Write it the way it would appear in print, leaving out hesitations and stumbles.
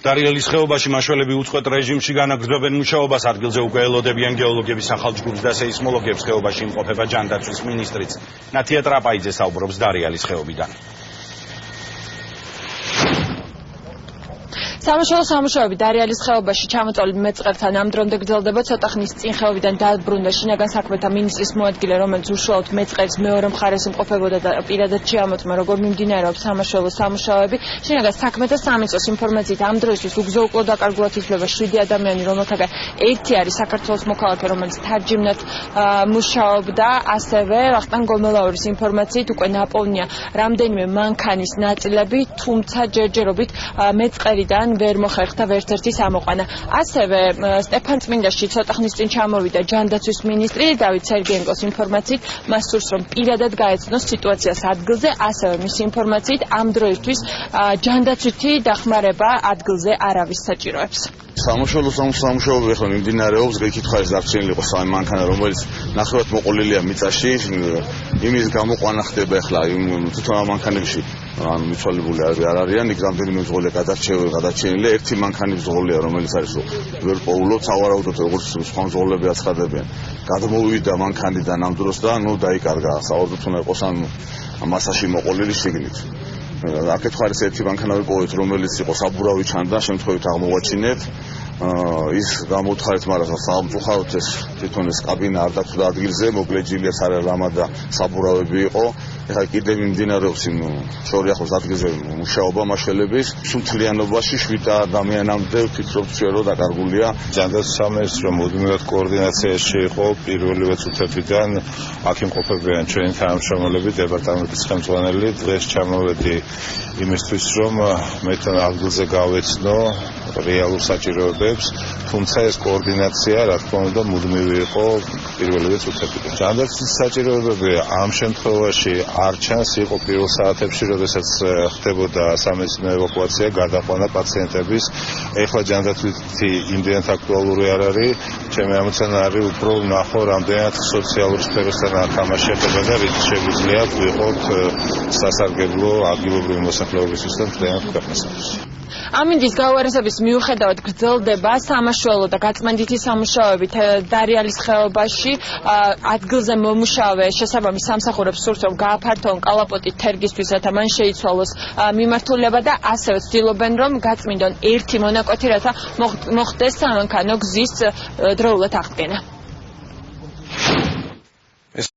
დარიელის ხეობაში მაშველები უწყვეტ რეჟიმში განაგრძობენ მუშაობას, ადგილზე უკვე ელოდებიან გეოლოგების ახალ ჯგუფს და სეისმოლოგებს. ხეობაში იმყოფება ჯანდაცვის მინისტრიც. ნათია ტრაპაიძე საუბრობს დარიელის ხეობიდან. სამაშველო სამუშაოები დარიელის ხეობაში ჩამოწოლილ მეწყერთან ამ დრომდე გრძელდება. ცოტა ხნის წინ ხეობიდან დაბრუნდა შინაგან საქმეთა მინისტრის მოადგილე, რომელიც უშუალოდ მეწყერის მეორე მხარეს იმყოფებოდა და პირადად შეამოწმა, როგორ მიმდინარეობს სამაშველო სამუშაოები. შინაგან საქმეთა სამინისტროს ინფორმაციით ამ დროისთვის უგზო უკლო დაკარგულად ითვლება 7 ადამიანი, რომელთაგან ერთი არის საქართველოს მოქალაქე, რომელიც თარჯიმნად მუშაობდა. ასევე ვახტანგ გომელაურის ინფორმაციით უკვე ნაპოვნია რამდენიმე მანქანის ნაწილები, თუმცა ჯერჯერობით მეწყერიდან ვერ მოხერხდა ვერცერთის ამოყვანა. ასევე სტეფანწმინდაში ცოტა ხნის წინ ჩამოვიდა ჯანდაცვის მინისტრი დავით სერგეენკოს ინფორმაციით, მას სურს რომ პირადად გაეცნოს სიტუაციას ადგილზე. ასევე მისი ინფორმაციით ამ დროისთვის ჯანდაცვითი დახმარება ადგილზე არავის საჭიროებს. სამუშაოები ახლა მიმდინარეობს, გეკითხავს დარჩენილი იყო სამი მანქანა, რომელიც ნახევრად მოყოლილია მიწაში. იმის გამოყვანა ხდება ახლა თვითონ ამ მანქანებში ან მიცვალებული არ არიან, იქ რამდენიმე მძღოლია გადარჩენილი. ერთი მანქანი მძღოლია, რომელიც არის ვერ პოულობს, ავარაუდოთ როგორც სხვა მძღოლები აცხადებიან. გადმოვიდა მანქანიდან ამ დროს და დაიკარგა. საავადმყოფო უნდა იყოს ამ მასაში მოყოლილი შიგნით. აკეთვა არის ერთი მანქანა ვიპოვეთ, რომელიც იყო საბურავი ჩანდა, შემთხვევით აღმოვაჩინეთ. ის გამოთხარით, მაგრამ სამწუხაროდ ეს თვითონ ეს კაბინა არ დათვლა ადგილზე, მოგლეჯილია სარელამა და საბურავები იყო. ეხლა კიდევ მიმდინარეობს იმ შორი ახლოს ადგილზე მუშაობა მაშველების. სუნთლიანობაში 7 ადამიანამდე ვფიქრობთ ჩვენ რომ დაკარგულია. ჯანდაცვის სამინისტრო მუდმივად კოორდინაციაში იყო პირველივე წუთებიდან. აქ იმყოფებიან ჩვენი თანამშრომლები, დეპარტამენტის ხელმძღვანელი. დღეს ჩამოვედი იმისთვის რომ მე თან ადგილზე გავეცნო რეალურ საჭიროებებს, თუმცა ეს კოორდინაცია რა თქმა უნდა მუდმივი იყო პირველივე წუთებიდან. ჯანდაცვის საჭიროებები ამ შემთხვევაში არ ჩანს, იყო პირველ საათებში, როდესაც ხდებოდა სამედიცინო ევაკუაცია, გადაყვანა პაციენტების. ეხლა ჯანდაცვითი იმდენად აქტუალური არ არის. ჩემი ამოცანა არის უფრო ვნახო რამდენად სოციალური სფეროსთან თამაში ხდება და რით შეგვიძლია ვიყოთ სასარგებლო ადგილობრივი მოსახლეობისთვისაც მთლიანად ქვეყნისათვის. ამინდის გაუარესების მიუხედავად გრძელდება სამაშველო და გაწმენდითი სამუშაოები დარიელის ხეობაში. ადგილზე მომუშავე შესაბამის სამსახურებს სურს რომ გააფართოონ კალაპოტი თერგისთვის, რათა მან შეიცვალოს მიმართულება და ასევე ცდილობენ რომ გაწმინდონ ერთი მონაკვეთი, რათა მოხდეს სამანქანო გზის დროულად აღდგენა.